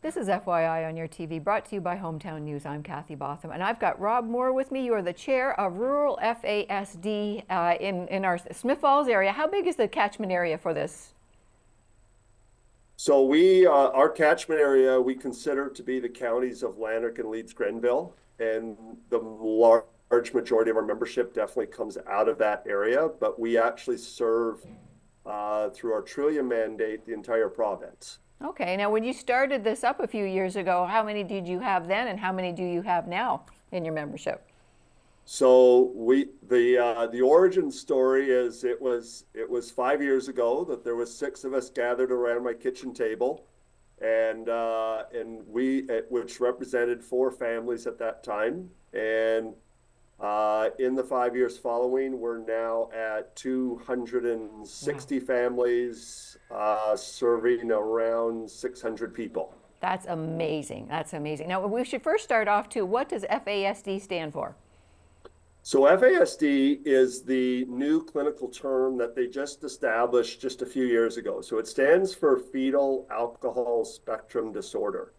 This is FYI on your TV, brought to you by Hometown News. I'm Kathy Botham, and I've got Rob Moore with me. You are the chair of Rural FASD in our Smith Falls area. How big is the catchment area for this? So our catchment area, we consider to be the counties of Lanark and Leeds-Grenville, and the large majority of our membership definitely comes out of that area, but we actually serve through our Trillium mandate the entire province. Okay, now when you started this up a few years ago, how many did you have then and how many do you have now in your membership? So the origin story is it was 5 years ago that there was 6 of us gathered around my kitchen table, and which represented 4 families at that time, and in the 5 years following, we're now at 260 families, serving around 600 people. That's amazing. That's amazing. Now, we should first start off too. What does FASD stand for? So FASD is the new clinical term that they just established just a few years ago. So it stands for Fetal Alcohol Spectrum Disorder.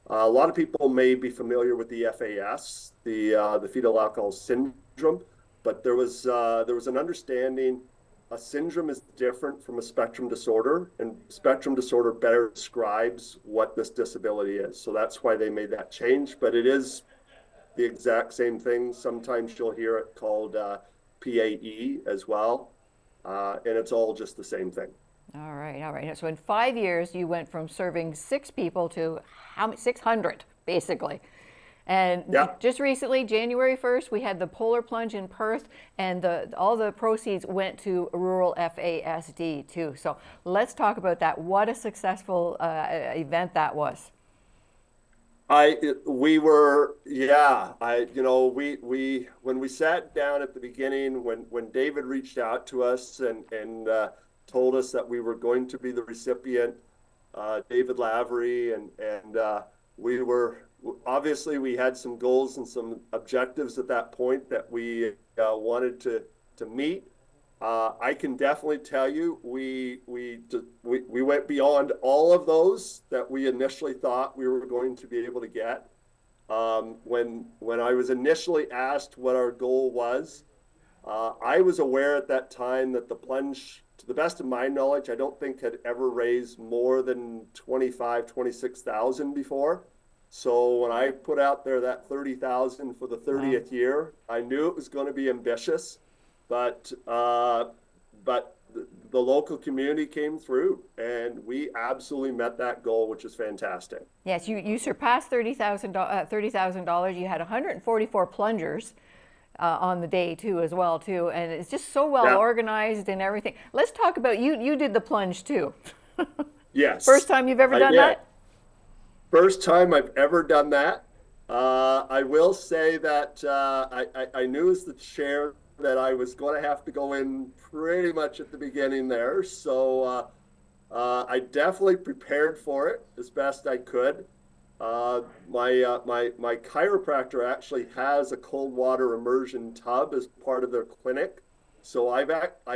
A lot of people may be familiar with the FAS, the fetal alcohol syndrome, but there was an understanding a syndrome is different from a spectrum disorder, and spectrum disorder better describes what this disability is. So that's why they made that change, but it is the exact same thing. Sometimes you'll hear it called PAE as well, and it's all just the same thing. All right, all right. So in 5 years, you went from serving 6 people to how many? 600, basically. And just recently, January 1st, we had the polar plunge in Perth, and all the proceeds went to rural FASD too. So let's talk about that. What a successful event that was. We when we sat down at the beginning, when David reached out to us and told us that we were going to be the recipient, David Lavery, and we were obviously we had some goals and some objectives at that point that we wanted to meet. I can definitely tell you we went beyond all of those that we initially thought we were going to be able to get. When I was initially asked what our goal was, I was aware at that time that the plunge, to the best of my knowledge, I don't think had ever raised more than 26,000 before. So when I put out there that 30,000 for the 30th year, I knew it was going to be ambitious, but the local community came through, and we absolutely met that goal, which is fantastic. Yes, you surpassed $30,000. You had 144 plungers on the day too, as well too, and it's just so well organized and everything. Let's talk about you. You did the plunge too. Yes. First time you've ever done that? First time I've ever done that. I will say that I knew as the chair that I was going to have to go in pretty much at the beginning there. So I definitely prepared for it as best I could. My chiropractor actually has a cold water immersion tub as part of their clinic. So I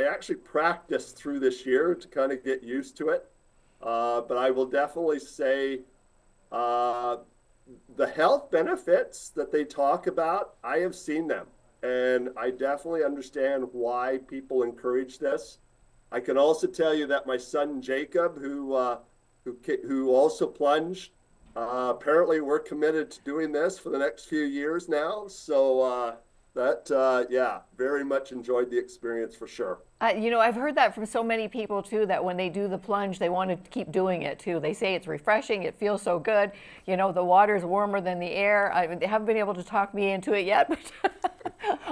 actually practiced through this year to kind of get used to it. But I will definitely say the health benefits that they talk about, I have seen them, and I definitely understand why people encourage this. I can also tell you that my son Jacob, who also plunged, apparently we're committed to doing this for the next few years now. So very much enjoyed the experience for sure. I've heard that from so many people too, that when they do the plunge, they want to keep doing it too. They say it's refreshing, it feels so good. The water's warmer than the air. They haven't been able to talk me into it yet, but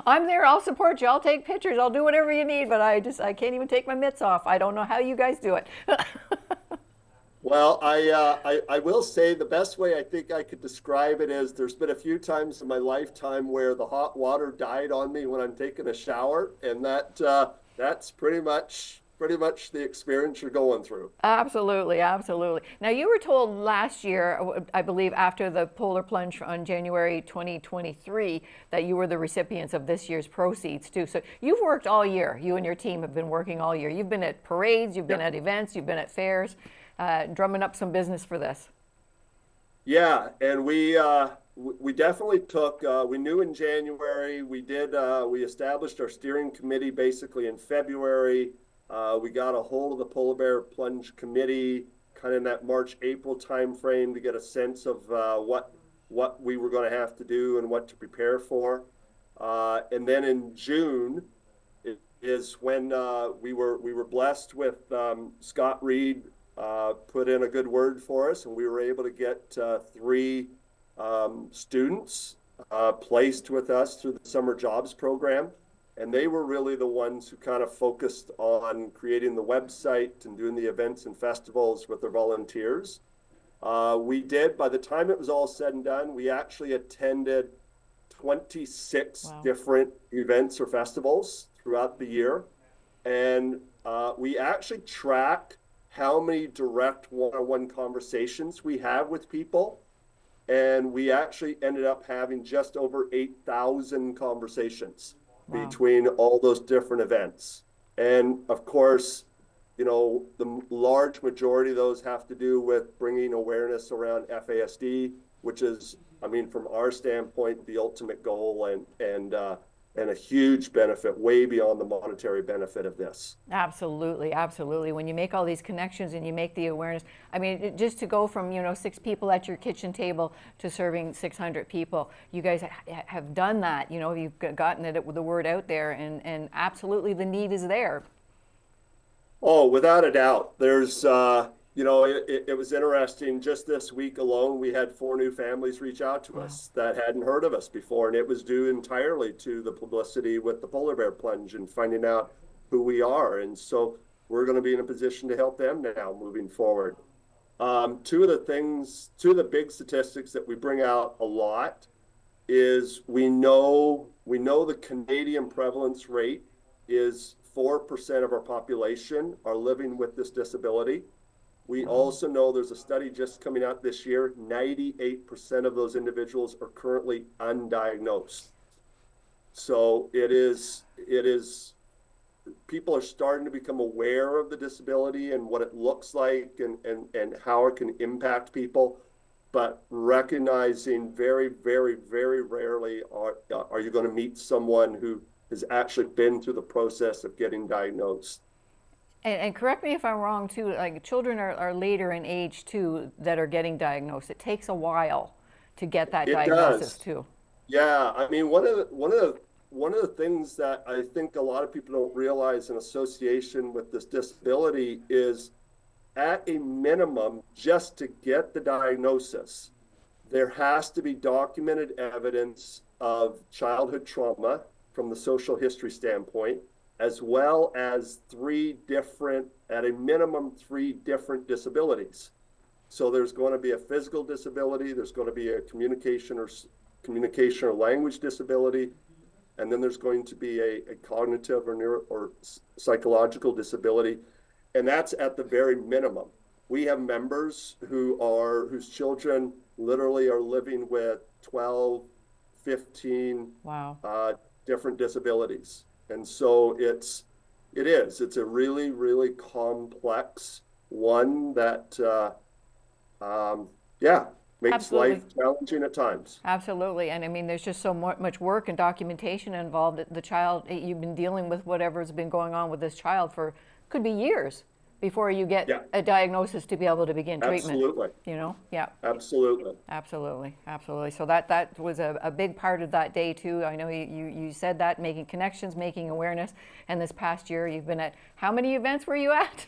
I'm there. I'll support you. I'll take pictures. I'll do whatever you need, but I can't even take my mitts off. I don't know how you guys do it. Well, I will say the best way I think I could describe it is there's been a few times in my lifetime where the hot water died on me when I'm taking a shower, and that's pretty much the experience you're going through. Absolutely, absolutely. Now, you were told last year, I believe after the polar plunge on January 2023, that you were the recipients of this year's proceeds too. So you've worked all year. You and your team have been working all year. You've been at parades, you've been at events, you've been at fairs, drumming up some business for this. Yeah, and we definitely took. We knew in January. We established our steering committee basically in February. We got a hold of the Polar Bear Plunge Committee kind of in that March April timeframe to get a sense of what we were going to have to do and what to prepare for. And then in June is when we were blessed with Scott Reed put in a good word for us, and we were able to get three students placed with us through the summer jobs program. And they were really the ones who kind of focused on creating the website and doing the events and festivals with their volunteers. By the time it was all said and done, we actually attended 26 different events or festivals throughout the year. And we actually track how many direct one-on-one conversations we have with people. And we actually ended up having just over 8,000 conversations between all those different events. And of course, the large majority of those have to do with bringing awareness around FASD, which is, from our standpoint, the ultimate goal and a huge benefit way beyond the monetary benefit of this. Absolutely, absolutely. When you make all these connections and you make the awareness, just to go from 6 people at your kitchen table to serving 600 people, you guys have done that. You've gotten the word out there, and absolutely the need is there. Oh, without a doubt. There's, it was interesting. Just this week alone, we had 4 new families reach out to us that hadn't heard of us before, and it was due entirely to the publicity with the Polar Bear Plunge and finding out who we are. And so we're going to be in a position to help them now moving forward. Two of the big statistics that we bring out a lot is we know the Canadian prevalence rate is 4% of our population are living with this disability. We also know there's a study just coming out this year, 98% of those individuals are currently undiagnosed. So it is, people are starting to become aware of the disability and what it looks like and how it can impact people, but recognizing very, very, very rarely are you going to meet someone who has actually been through the process of getting diagnosed. And correct me if I'm wrong too, like children are later in age too that are getting diagnosed. It takes a while to get that diagnosis too. Yeah, one of the things that I think a lot of people don't realize in association with this disability is, at a minimum, just to get the diagnosis, there has to be documented evidence of childhood trauma from the social history standpoint, as well as at a minimum, 3 different disabilities. So there's going to be a physical disability, there's going to be a communication or language disability, and then there's going to be a cognitive or psychological disability, and that's at the very minimum. We have members whose children literally are living with 12, 15 different disabilities. And so it's a really, really complex one that, makes Absolutely. life challenging at times. Absolutely, and there's just so much work and documentation involved. The child, you've been dealing with whatever's been going on with this child could be years before you get a diagnosis to be able to begin treatment. Absolutely. Absolutely. So that was a big part of that day too. I know you said that, making connections, making awareness, and this past year you've been at, how many events were you at?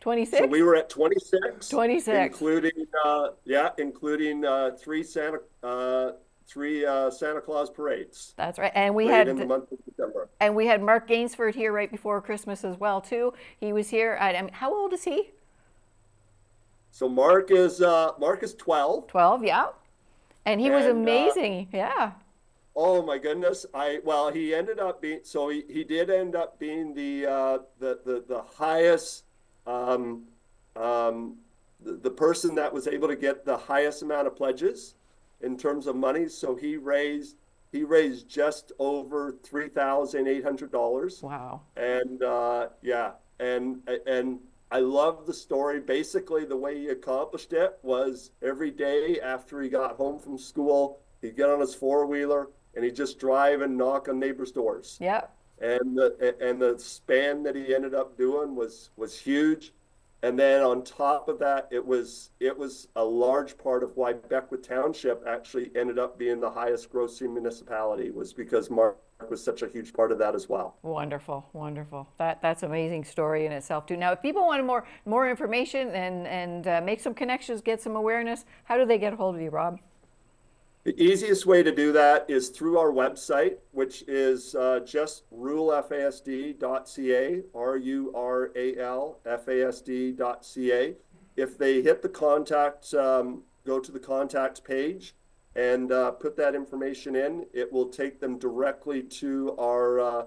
26? So we were at 26. 26. Including 3 Santa Claus parades. That's right. And we had in the month of December. And we had Mark Gainsford here right before Christmas as well too. He was here. How old is he? So Mark is 12. 12, yeah. And he was amazing. Yeah. Oh my goodness. He ended up being, so he did end up being the highest, the person that was able to get the highest amount of pledges in terms of money. So he raised just over $3,800. Wow. And and I love the story. Basically, the way he accomplished it was every day after he got home from school, he'd get on his four-wheeler and he'd just drive and knock on neighbors' doors. Yep. And the span that he ended up doing was huge. And then on top of that, it was a large part of why Beckwith Township actually ended up being the highest grossing municipality, was because Mark was such a huge part of that as well. Wonderful, wonderful. That's an amazing story in itself too. Now, if people want more information and make some connections, get some awareness, how do they get a hold of you, Rob? The easiest way to do that is through our website, which is just ruralfasd.ca, RURALFASD.ca. If they hit the contact, go to the contact page and put that information in, it will take them directly to our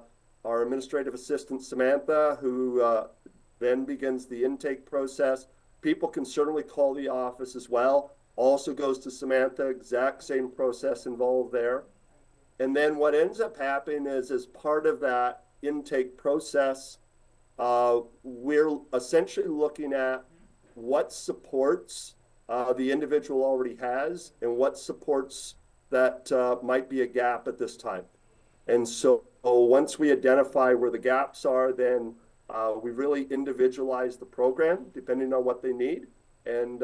administrative assistant, Samantha, who then begins the intake process. People can certainly call the office as well. Also goes to Samantha, exact same process involved there. And then what ends up happening is, as part of that intake process, we're essentially looking at what supports the individual already has and what supports that might be a gap at this time. And so once we identify where the gaps are, then we really individualize the program depending on what they need. And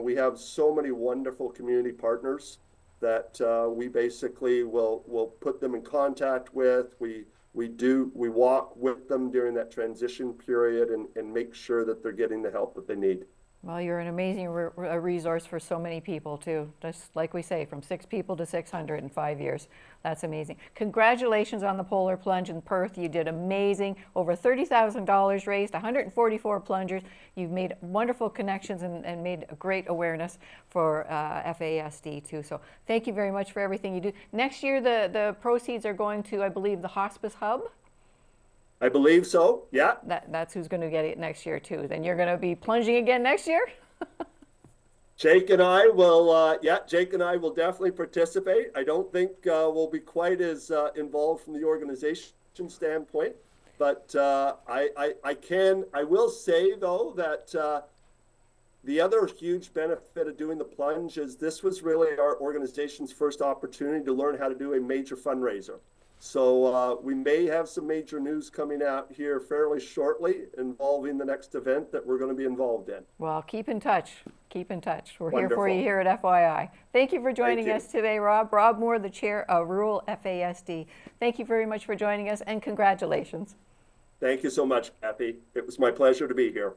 we have so many wonderful community partners that we basically will put them in contact with. We walk with them during that transition period and make sure that they're getting the help that they need. Well, you're an amazing resource for so many people too. Just like we say, from 6 people to 600 in 5 years. That's amazing. Congratulations on the polar plunge in Perth. You did amazing. Over $30,000 raised, 144 plungers. You've made wonderful connections and made a great awareness for FASD too. So thank you very much for everything you do. Next year, the proceeds are going to, I believe, the hospice hub. I believe so, yeah. That's who's going to get it next year too. Then you're going to be plunging again next year? Jake and I will definitely participate. I don't think we'll be quite as involved from the organization standpoint, but I will say though that the other huge benefit of doing the plunge is this was really our organization's first opportunity to learn how to do a major fundraiser. So we may have some major news coming out here fairly shortly involving the next event that we're going to be involved in. Well, keep in touch. Keep in touch. We're Wonderful. here for you here at FYI. Thank you for joining us today, Rob. Rob Moore, the chair of Rural FASD. Thank you very much for joining us, and congratulations. Thank you so much, Kathy. It was my pleasure to be here.